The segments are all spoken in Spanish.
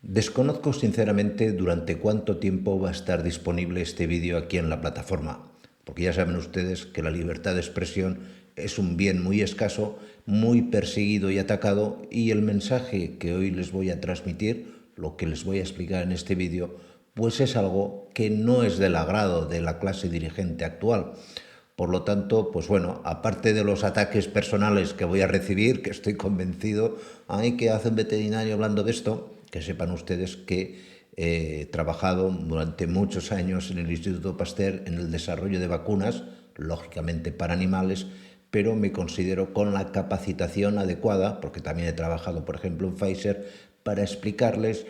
Desconozco sinceramente durante cuánto tiempo va a estar disponible este vídeo aquí en la plataforma, porque ya saben ustedes que la libertad de expresión es un bien muy escaso, muy perseguido y atacado, y el mensaje que hoy les voy a transmitir, lo que les voy a explicar en este vídeo, pues es algo que no es del agrado de la clase dirigente actual. Por lo tanto, pues bueno, aparte de los ataques personales que voy a recibir, que estoy convencido, ay, ¿qué hace un veterinario hablando de esto? Que sepan ustedes que he trabajado durante muchos años en el Instituto Pasteur en el desarrollo de vacunas, lógicamente para animales, pero me considero con la capacitación adecuada, porque también he trabajado, por ejemplo, en Pfizer, para explicarles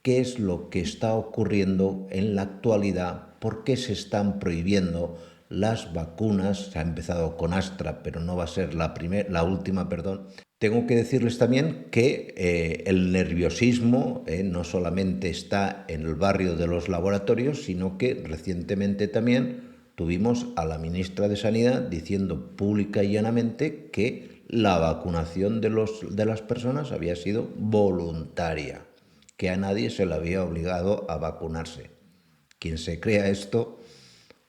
qué es lo que está ocurriendo en la actualidad, por qué se están prohibiendo las vacunas. Se ha empezado con Astra, pero no va a ser la última, perdón. Tengo que decirles también que el nerviosismo no solamente está en el barrio de los laboratorios, sino que recientemente también tuvimos a la ministra de Sanidad diciendo pública y llanamente que la vacunación de las personas había sido voluntaria, que a nadie se le había obligado a vacunarse. Quien se crea esto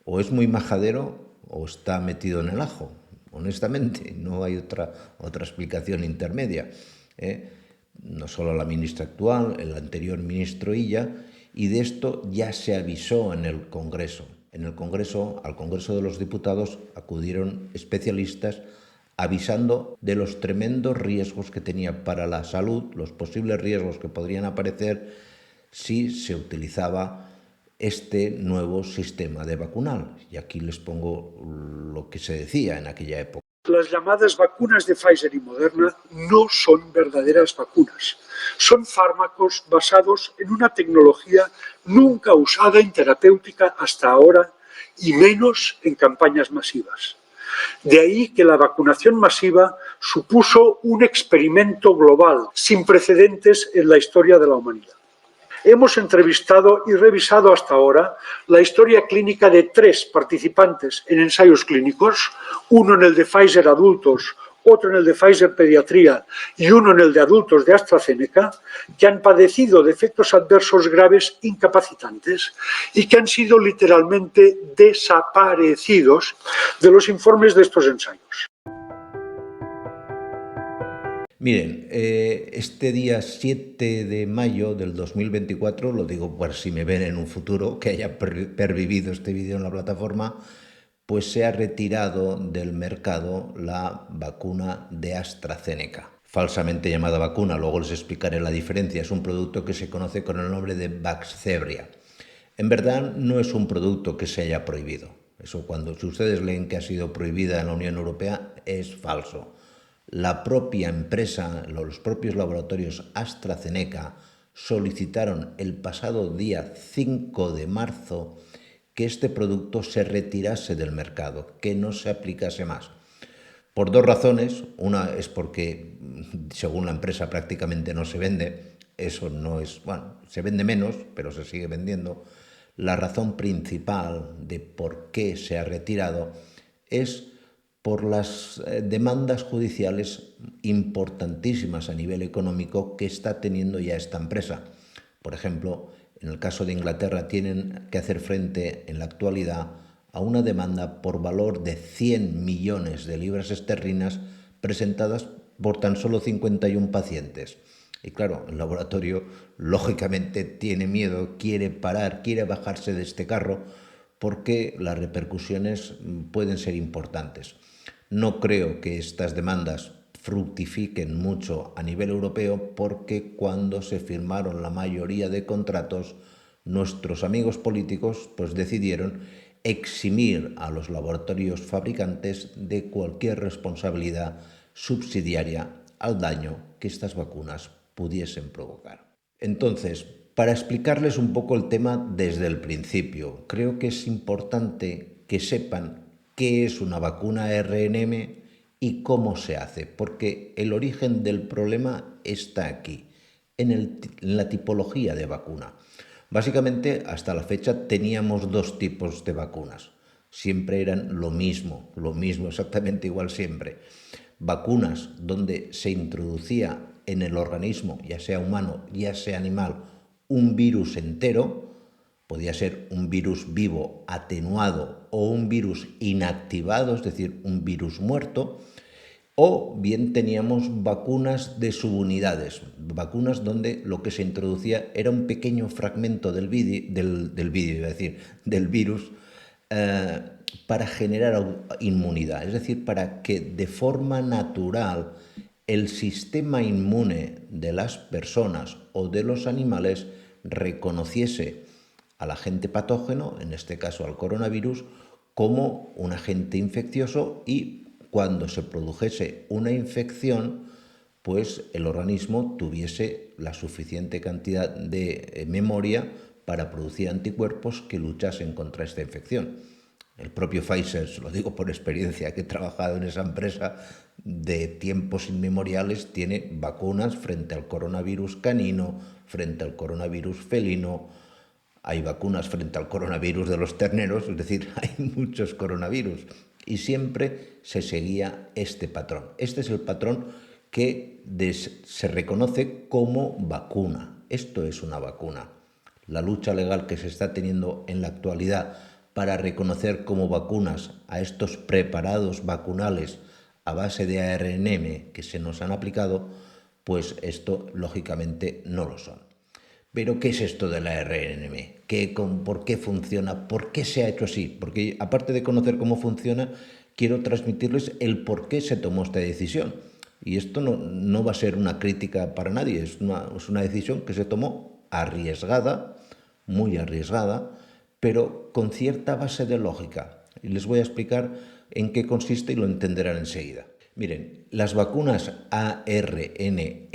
o es muy majadero o está metido en el ajo. Honestamente, no hay otra explicación intermedia. No solo la ministra actual, el anterior ministro Illa, y de esto ya se avisó en el Congreso. En el Congreso, al Congreso de los Diputados, acudieron especialistas avisando de los tremendos riesgos que tenía para la salud, los posibles riesgos que podrían aparecer si se utilizaba este nuevo sistema de vacunal. Y aquí les pongo lo que se decía en aquella época. Las llamadas vacunas de Pfizer y Moderna no son verdaderas vacunas. Son fármacos basados en una tecnología nunca usada en terapéutica hasta ahora y menos en campañas masivas. De ahí que la vacunación masiva supuso un experimento global sin precedentes en la historia de la humanidad. Hemos entrevistado y revisado hasta ahora la historia clínica de 3 participantes en ensayos clínicos, uno en el de Pfizer adultos, otro en el de Pfizer pediatría y uno en el de adultos de AstraZeneca, que han padecido de efectos adversos graves incapacitantes y que han sido literalmente desaparecidos de los informes de estos ensayos. Miren, este día 7 de mayo del 2024, lo digo por si me ven en un futuro, que haya pervivido este vídeo en la plataforma, pues se ha retirado del mercado la vacuna de AstraZeneca. Falsamente llamada vacuna, luego les explicaré la diferencia, es un producto que se conoce con el nombre de Vaxzevria. En verdad no es un producto que se haya prohibido. Eso si ustedes leen que ha sido prohibida en la Unión Europea, es falso. La propia empresa, los propios laboratorios AstraZeneca solicitaron el pasado día 5 de marzo que este producto se retirase del mercado, que no se aplicase más. Por 2 razones. Una es porque, según la empresa, prácticamente no se vende. Eso no es, bueno, se vende menos, pero se sigue vendiendo. La razón principal de por qué se ha retirado es por las demandas judiciales importantísimas a nivel económico que está teniendo ya esta empresa. Por ejemplo, en el caso de Inglaterra tienen que hacer frente en la actualidad a una demanda por valor de 100 millones de libras esterlinas presentadas por tan solo 51 pacientes. Y claro, el laboratorio lógicamente tiene miedo, quiere parar, quiere bajarse de este carro porque las repercusiones pueden ser importantes. No creo que estas demandas fructifiquen mucho a nivel europeo porque cuando se firmaron la mayoría de contratos, nuestros amigos políticos pues decidieron eximir a los laboratorios fabricantes de cualquier responsabilidad subsidiaria al daño que estas vacunas pudiesen provocar. Entonces, para explicarles un poco el tema desde el principio, creo que es importante que sepan qué es una vacuna RNM y cómo se hace, porque el origen del problema está aquí, en la tipología de vacuna. Básicamente, hasta la fecha teníamos 2 tipos de vacunas. Siempre eran lo mismo, exactamente igual siempre. Vacunas donde se introducía en el organismo, ya sea humano, ya sea animal, un virus entero, podía ser un virus vivo atenuado o un virus inactivado, es decir, un virus muerto, o bien teníamos vacunas de subunidades, vacunas donde lo que se introducía era un pequeño fragmento del virus, para generar inmunidad, es decir, para que de forma natural el sistema inmune de las personas o de los animales reconociese al agente patógeno, en este caso al coronavirus, como un agente infeccioso, y cuando se produjese una infección, pues el organismo tuviese la suficiente cantidad de memoria para producir anticuerpos que luchasen contra esta infección. El propio Pfizer, lo digo por experiencia, que he trabajado en esa empresa de tiempos inmemoriales, tiene vacunas frente al coronavirus canino, frente al coronavirus felino, hay vacunas frente al coronavirus de los terneros, es decir, hay muchos coronavirus. Y siempre se seguía este patrón. Este es el patrón que se reconoce como vacuna. Esto es una vacuna. La lucha legal que se está teniendo en la actualidad para reconocer como vacunas a estos preparados vacunales a base de ARNM que se nos han aplicado, pues esto lógicamente no lo son. Pero ¿qué es esto del ARNM? ¿Por qué funciona? ¿Por qué se ha hecho así? Porque aparte de conocer cómo funciona, quiero transmitirles el por qué se tomó esta decisión. Y esto no va a ser una crítica para nadie, es una decisión que se tomó arriesgada, muy arriesgada, pero con cierta base de lógica. Y les voy a explicar en qué consiste y lo entenderán enseguida. Miren, las vacunas ARN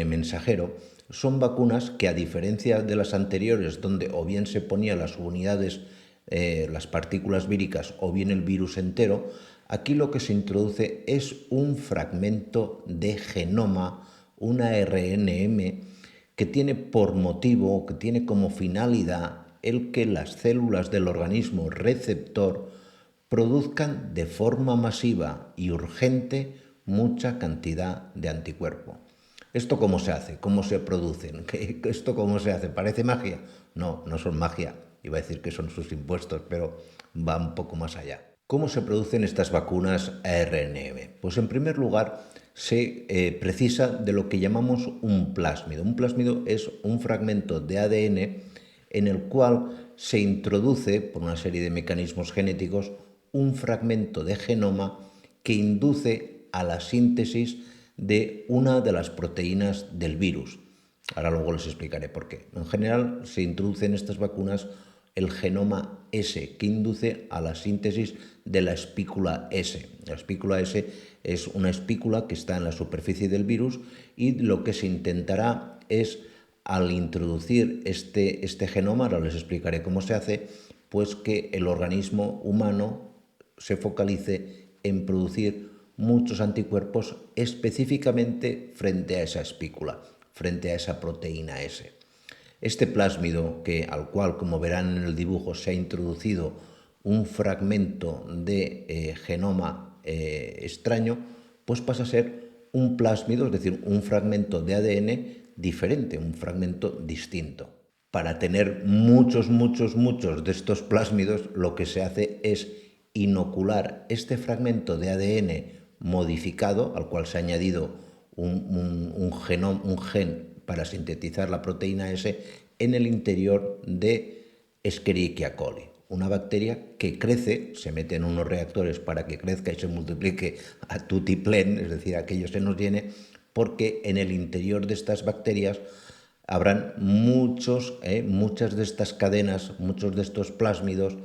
mensajero, son vacunas que, a diferencia de las anteriores, donde o bien se ponían las unidades, las partículas víricas, o bien el virus entero, aquí lo que se introduce es un fragmento de genoma, una ARNM, que tiene por motivo, que tiene como finalidad el que las células del organismo receptor produzcan de forma masiva y urgente mucha cantidad de anticuerpo. ¿Esto cómo se hace? ¿Cómo se producen? ¿Esto cómo se hace? ¿Parece magia? No, no son magia. Iba a decir que son sus impuestos, pero va un poco más allá. ¿Cómo se producen estas vacunas ARNM? Pues en primer lugar se precisa de lo que llamamos un plásmido. Un plásmido es un fragmento de ADN en el cual se introduce, por una serie de mecanismos genéticos, un fragmento de genoma que induce a la síntesis de una de las proteínas del virus. Ahora luego les explicaré por qué. En general se introduce en estas vacunas el genoma S, que induce a la síntesis de la espícula S. La espícula S es una espícula que está en la superficie del virus, y lo que se intentará es, al introducir este genoma, ahora les explicaré cómo se hace, pues que el organismo humano se focalice en producir muchos anticuerpos específicamente frente a esa espícula, frente a esa proteína S. Este plásmido, al cual, como verán en el dibujo, se ha introducido un fragmento de genoma extraño, pues pasa a ser un plásmido, es decir, un fragmento de ADN diferente, un fragmento distinto. Para tener muchos de estos plásmidos, lo que se hace es inocular este fragmento de ADN modificado, al cual se ha añadido un gen para sintetizar la proteína S, en el interior de Escherichia coli, una bacteria que crece, se mete en unos reactores para que crezca y se multiplique a tutiplén, es decir, a que ello se nos llene, porque en el interior de estas bacterias habrán muchas de estas cadenas, muchos de estos plásmidos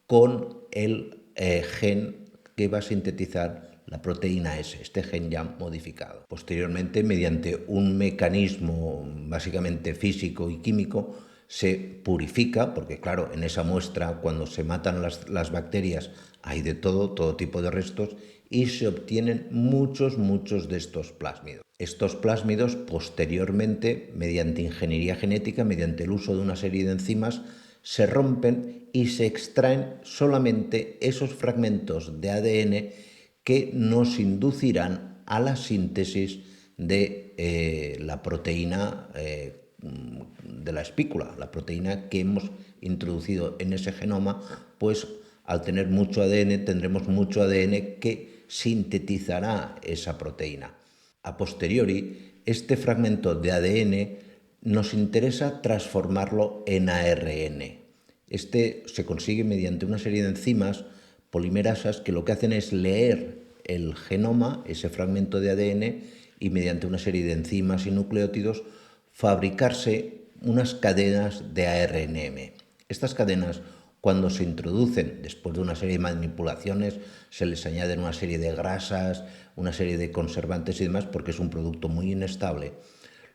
con el gen que va a sintetizar la proteína S, este gen ya modificado. Posteriormente, mediante un mecanismo básicamente físico y químico, se purifica, porque claro, en esa muestra, cuando se matan las bacterias, hay de todo tipo de restos, y se obtienen muchos de estos plásmidos. Estos plásmidos, posteriormente, mediante ingeniería genética, mediante el uso de una serie de enzimas, se rompen y se extraen solamente esos fragmentos de ADN que nos inducirán a la síntesis de la proteína de la espícula, la proteína que hemos introducido en ese genoma, pues al tener mucho ADN tendremos mucho ADN que sintetizará esa proteína. A posteriori, este fragmento de ADN nos interesa transformarlo en ARN. Este se consigue mediante una serie de enzimas polimerasas que lo que hacen es leer el genoma, ese fragmento de ADN, y mediante una serie de enzimas y nucleótidos fabricarse unas cadenas de ARNM. Estas cadenas, cuando se introducen, después de una serie de manipulaciones, se les añaden una serie de grasas, una serie de conservantes y demás, porque es un producto muy inestable.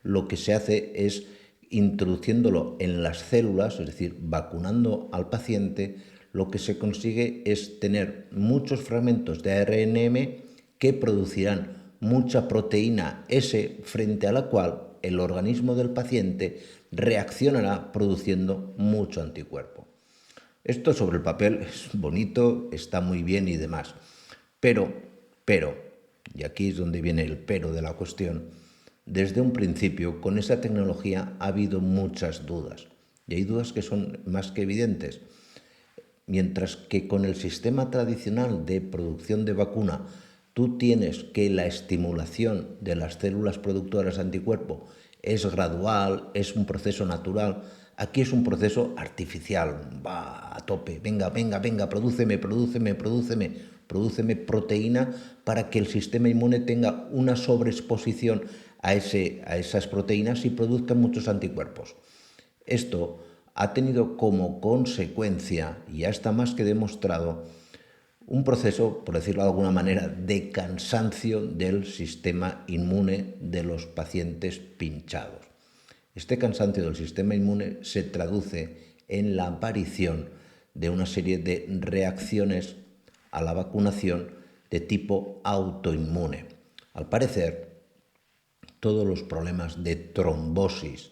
Lo que se hace es, introduciéndolo en las células, es decir, vacunando al paciente, lo que se consigue es tener muchos fragmentos de ARNM que producirán mucha proteína S, frente a la cual el organismo del paciente reaccionará produciendo mucho anticuerpo. Esto sobre el papel es bonito, está muy bien y demás, pero, y aquí es donde viene el pero de la cuestión, desde un principio con esa tecnología ha habido muchas dudas, y hay dudas que son más que evidentes. Mientras que con el sistema tradicional de producción de vacuna tú tienes que la estimulación de las células productoras de anticuerpo es gradual, es un proceso natural, aquí es un proceso artificial, va a tope, venga, prodúceme proteína para que el sistema inmune tenga una sobreexposición a esas proteínas y produzca muchos anticuerpos. Esto ha tenido como consecuencia, y ya está más que demostrado, un proceso, por decirlo de alguna manera, de cansancio del sistema inmune de los pacientes pinchados. Este cansancio del sistema inmune se traduce en la aparición de una serie de reacciones a la vacunación de tipo autoinmune. Al parecer, todos los problemas de trombosis,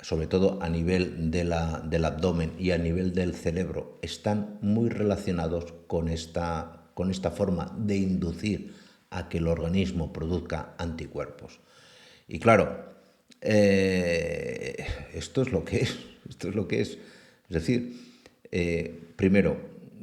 sobre todo a nivel del abdomen y a nivel del cerebro, están muy relacionados con esta forma de inducir a que el organismo produzca anticuerpos. Y claro, esto es lo que es. Es decir, primero,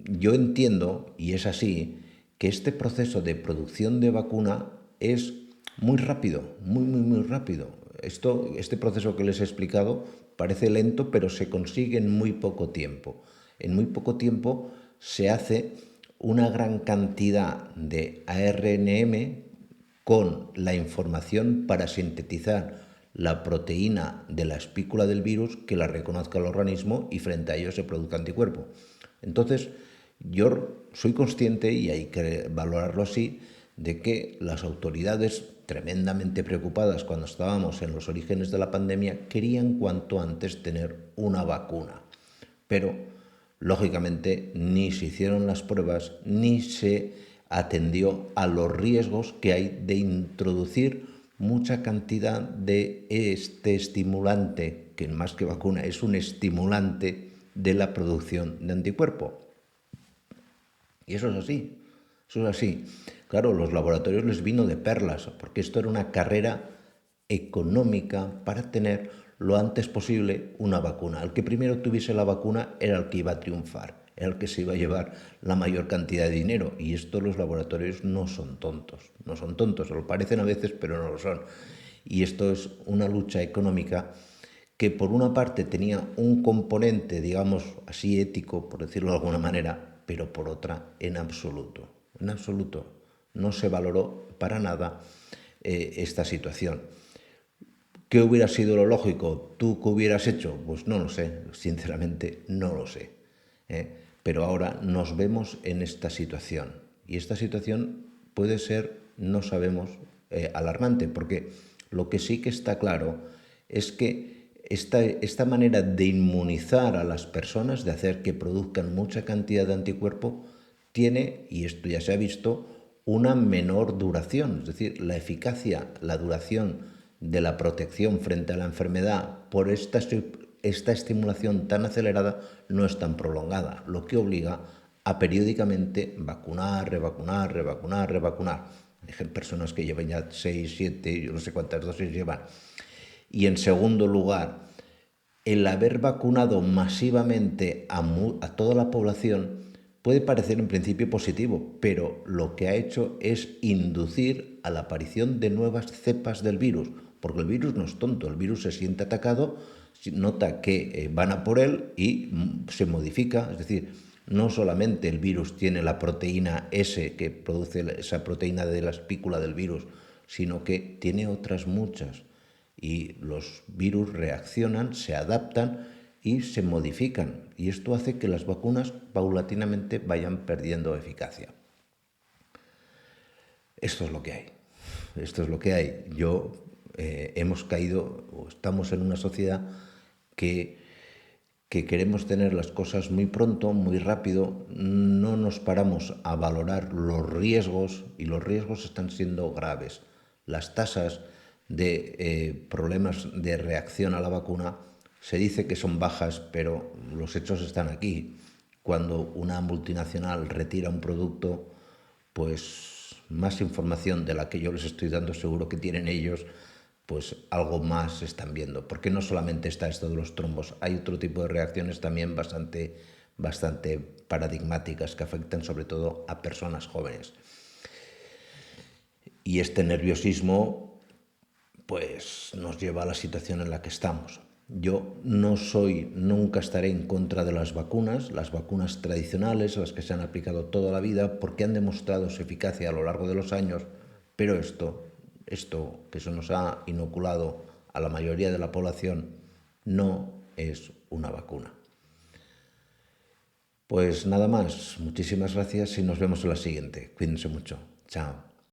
yo entiendo, y es así, que este proceso de producción de vacuna es muy rápido, muy rápido. Este proceso que les he explicado parece lento, pero se consigue en muy poco tiempo. En muy poco tiempo se hace una gran cantidad de ARNM con la información para sintetizar la proteína de la espícula del virus que la reconozca el organismo y frente a ello se produzca anticuerpo. Entonces, yo soy consciente, y hay que valorarlo así, de que las autoridades, tremendamente preocupadas cuando estábamos en los orígenes de la pandemia, querían cuanto antes tener una vacuna. Pero, lógicamente, ni se hicieron las pruebas, ni se atendió a los riesgos que hay de introducir mucha cantidad de este estimulante, que más que vacuna es un estimulante de la producción de anticuerpo. Y eso es así, Claro, los laboratorios les vino de perlas, porque esto era una carrera económica para tener lo antes posible una vacuna. El que primero tuviese la vacuna era el que iba a triunfar, era el que se iba a llevar la mayor cantidad de dinero. Y esto los laboratorios no son tontos, lo parecen a veces, pero no lo son. Y esto es una lucha económica que por una parte tenía un componente, digamos así, ético, por decirlo de alguna manera, pero por otra, en absoluto, no se valoró para nada esta situación. ¿Qué hubiera sido lo lógico? ¿Tú qué hubieras hecho? Pues no lo sé, sinceramente no lo sé. Pero ahora nos vemos en esta situación. Y esta situación puede ser, no sabemos, alarmante, porque lo que sí que está claro es que esta manera de inmunizar a las personas, de hacer que produzcan mucha cantidad de anticuerpo, tiene, y esto ya se ha visto, una menor duración. Es decir, la eficacia, la duración de la protección frente a la enfermedad por esta estimulación tan acelerada no es tan prolongada, lo que obliga a periódicamente vacunar. Hay personas que llevan ya 6, 7, yo no sé cuántas dosis llevan. Y en segundo lugar, el haber vacunado masivamente a toda la población puede parecer en principio positivo, pero lo que ha hecho es inducir a la aparición de nuevas cepas del virus, porque el virus no es tonto, el virus se siente atacado, nota que van a por él y se modifica, es decir, no solamente el virus tiene la proteína S que produce esa proteína de la espícula del virus, sino que tiene otras muchas y los virus reaccionan, se adaptan y se modifican. Y esto hace que las vacunas paulatinamente vayan perdiendo eficacia. Esto es lo que hay. Esto es lo que hay. Hemos caído, o estamos en una sociedad que queremos tener las cosas muy pronto, muy rápido, no nos paramos a valorar los riesgos y los riesgos están siendo graves. Las tasas de problemas de reacción a la vacuna se dice que son bajas, pero los hechos están aquí. Cuando una multinacional retira un producto, pues más información de la que yo les estoy dando seguro que tienen ellos, pues algo más están viendo. Porque no solamente está esto de los trombos, hay otro tipo de reacciones también bastante paradigmáticas que afectan sobre todo a personas jóvenes. Y este nerviosismo pues nos lleva a la situación en la que estamos. Yo nunca estaré en contra de las vacunas tradicionales, las que se han aplicado toda la vida, porque han demostrado su eficacia a lo largo de los años, pero esto que se nos ha inoculado a la mayoría de la población no es una vacuna. Pues nada más, muchísimas gracias y nos vemos en la siguiente. Cuídense mucho. Chao.